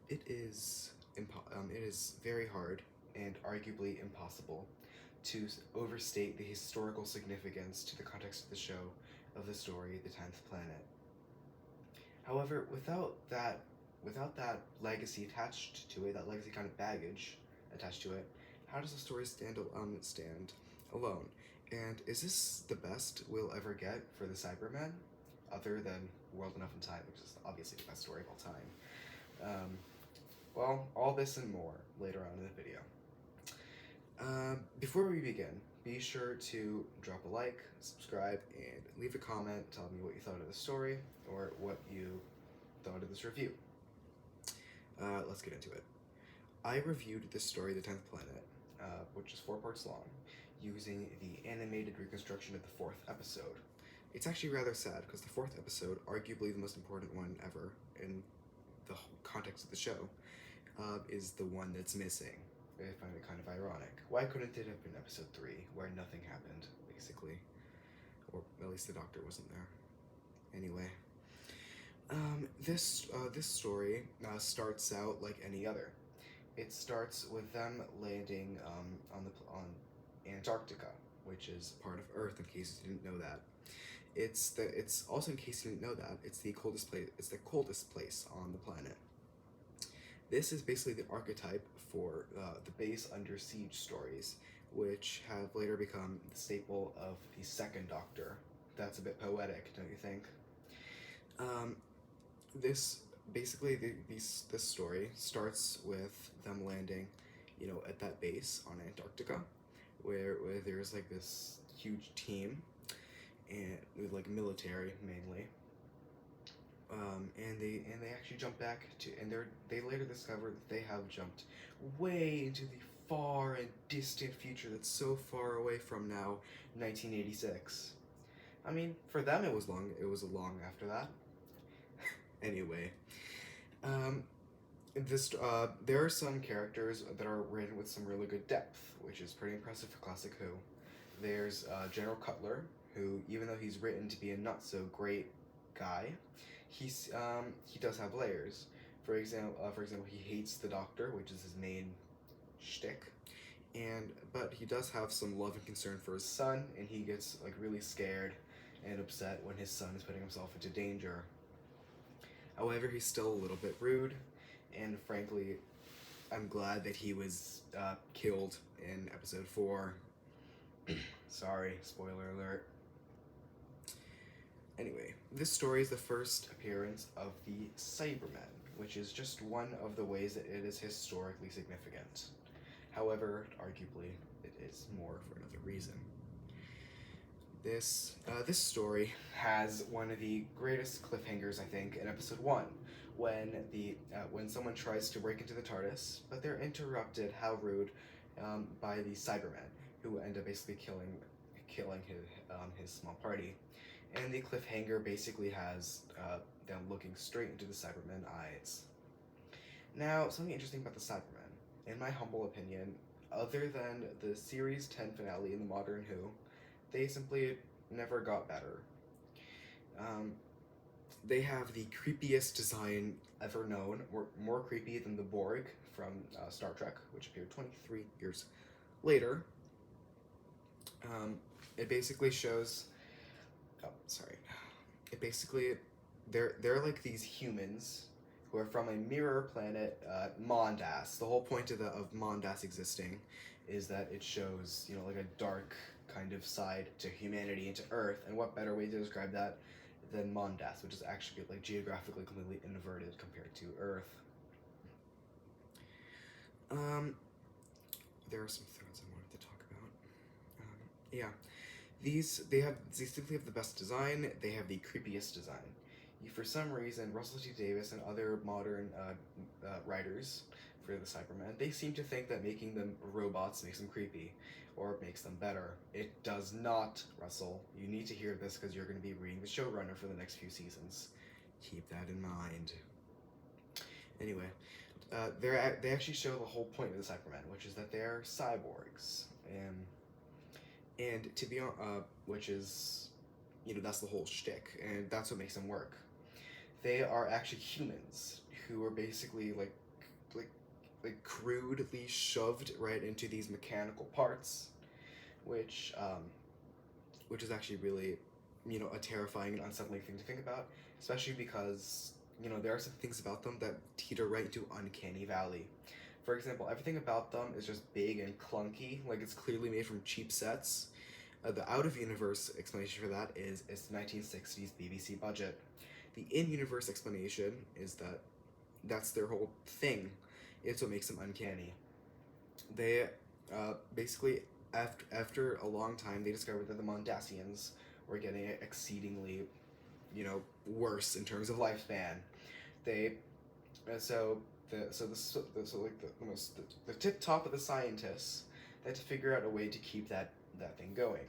it is very hard and arguably impossible to overstate the historical significance to the context of the show of the story The 10th Planet. However, without that legacy attached to it, that legacy kind of baggage attached to it, how does the story stand alone? And is this the best we'll ever get for the Cybermen, other than World Enough in Time, which is obviously the best story of all time? Well, all this and more later on in the video. Before we begin, be sure to drop a like, subscribe, and leave a comment telling me what you thought of the story or what you thought of this review. Let's get into it. I reviewed this story, The 10th Planet, which is 4 parts long, using the animated reconstruction of the 4th episode. It's actually rather sad because the 4th episode, arguably the most important one ever in the whole context of the show, is the one that's missing. I find it kind of ironic. Why couldn't it have been episode 3, where nothing happened, basically? Or at least the doctor wasn't there. Anyway, this story starts out like any other. It starts with them landing on Antarctica, which is part of Earth. In case you didn't know that, it's also, in case you didn't know that, it's the coldest place. It's the coldest place on the planet. This is basically the archetype for the base under siege stories, which have later become the staple of the second Doctor. That's a bit poetic, don't you think? This story starts with them landing, at that base on Antarctica, where there's like this huge team, and with like military mainly. And they actually jump back to, and they later discover that they have jumped way into the far and distant future that's so far away from now, 1986. I mean, for them it was long after that. Anyway, there are some characters that are written with some really good depth, which is pretty impressive for Classic Who. There's General Cutler, who, even though he's written to be a not so great guy, he does have layers. For example, he hates the Doctor, which is his main shtick, but he does have some love and concern for his son, and he gets like really scared and upset when his son is putting himself into danger. However, he's still a little bit rude, and frankly, I'm glad that he was killed in episode 4. Sorry, spoiler alert. Anyway, this story is the first appearance of the Cybermen, which is just one of the ways that it is historically significant. However, arguably, it is more for another reason. This story has one of the greatest cliffhangers, I think, in episode 1, when someone tries to break into the TARDIS, but they're interrupted, how rude, by the Cybermen, who end up basically killing his small party. And the cliffhanger basically has them looking straight into the Cybermen eyes. Now, something interesting about the Cybermen, in my humble opinion, other than the Series 10 finale in the Modern Who, they simply never got better. They have the creepiest design ever known, more creepy than the Borg from Star Trek, which appeared 23 years later. It basically shows... Oh, sorry. It basically... They're like these humans who are from a mirror planet, Mondas. The whole point of Mondas existing is that it shows, like a dark kind of side to humanity and to Earth, and what better way to describe that than Mondas, which is actually like geographically completely inverted compared to Earth. There are some threads I wanted to talk about. They simply have the best design. They have the creepiest design. For some reason, Russell T Davies and other modern writers for the Cybermen, they seem to think that making them robots makes them creepy, or makes them better. It does not, Russell. You need to hear this because you're going to be reading the showrunner for the next few seasons. Keep that in mind. Anyway, they actually show the whole point of the Cybermen, which is that they're cyborgs, and to be which is, that's the whole shtick, and that's what makes them work. They are actually humans who are basically like like crudely shoved right into these mechanical parts, which which is actually really, a terrifying and unsettling thing to think about, especially because, there are some things about them that teeter right into uncanny valley. For example, everything about them is just big and clunky, like it's clearly made from cheap sets. The out of universe explanation for that is it's the 1960s BBC budget. The in universe explanation is that that's their whole thing. It's what makes them uncanny. They basically, after a long time, they discovered that the Mondasians were getting exceedingly, worse in terms of lifespan. They so the tip top of the scientists, they had to figure out a way to keep that thing going,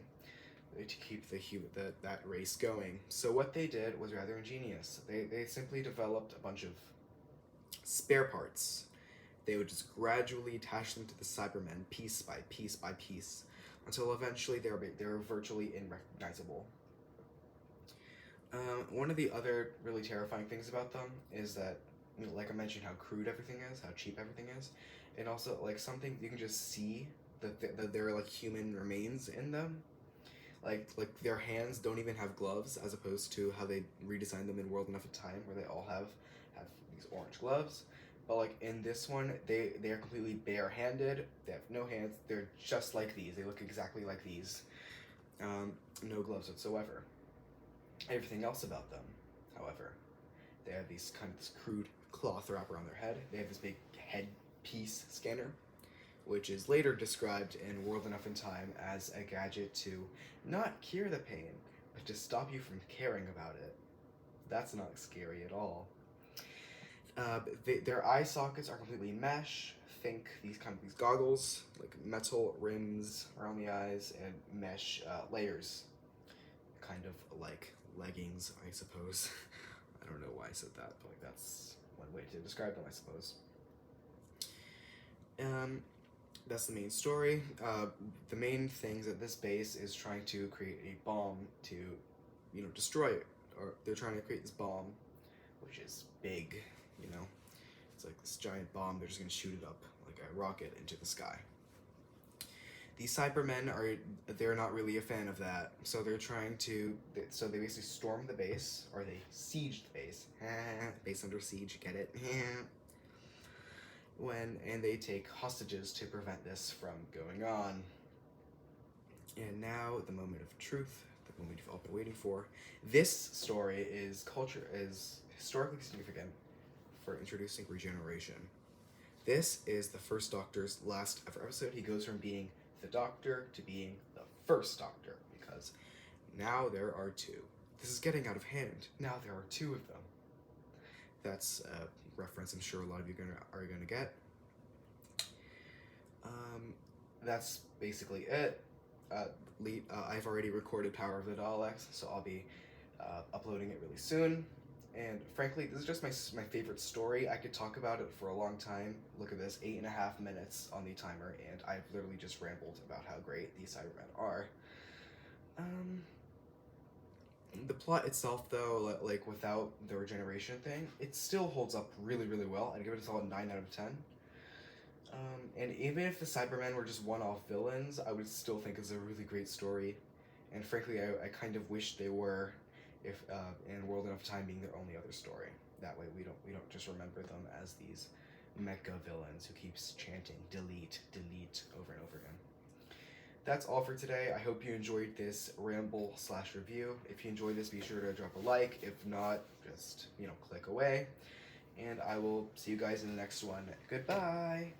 to keep that race going. So what they did was rather ingenious. They simply developed a bunch of spare parts. They would just gradually attach them to the Cybermen piece by piece by piece until eventually they were virtually unrecognizable. One of the other really terrifying things about them is that, like I mentioned, how crude everything is, how cheap everything is, and also like something you can just see that there are like human remains in them. Like their hands don't even have gloves, as opposed to how they redesigned them in World Enough of Time, where they all have these orange gloves. But like in this one, they are completely barehanded. They have no hands. They're just like these. They look exactly like these. No gloves whatsoever. Everything else about them, however, they have this crude cloth wrap around their head. They have this big headpiece scanner, which is later described in World Enough in Time as a gadget to not cure the pain, but to stop you from caring about it. That's not scary at all. Their eye sockets are completely mesh. Think these goggles, like metal rims around the eyes and mesh layers, kind of like leggings, I suppose. I don't know why I said that, but like that's one way to describe them, I suppose. That's the main story. The main things at this base is trying to create a bomb to, destroy it. Or they're trying to create this bomb, which is big, It's like this giant bomb. They're just going to shoot it up like a rocket into the sky. The Cybermen they're not really a fan of that, so they're trying to, so they basically storm the base, or they siege the base. Base under siege, get it? And they take hostages to prevent this from going on. And now, the moment of truth, the moment you've all been waiting for. This story is historically significant for introducing regeneration. This is the First Doctor's last ever episode. He goes from being the Doctor to being the First Doctor, because now there are two. This is getting out of hand. Now there are two of them. That's a reference I'm sure a lot of you are gonna get. That's basically it. I've already recorded Power of the Daleks, so I'll be uploading it really soon. And frankly, this is just my favorite story. I could talk about it for a long time. Look at this, 8.5 minutes on the timer, and I've literally just rambled about how great these Cybermen are. The plot itself, though, like without the regeneration thing, it still holds up really, really well. I'd give it a solid 9 out of 10. And even if the Cybermen were just one-off villains, I would still think it's a really great story. And frankly, I kind of wish they were, if in World Enough Time being their only other story. That way we don't just remember them as these mecha villains who keeps chanting delete, delete over and over again. That's all for today. I hope you enjoyed this ramble/review. If you enjoyed this, be sure to drop a like. If not, just click away. And I will see you guys in the next one. Goodbye.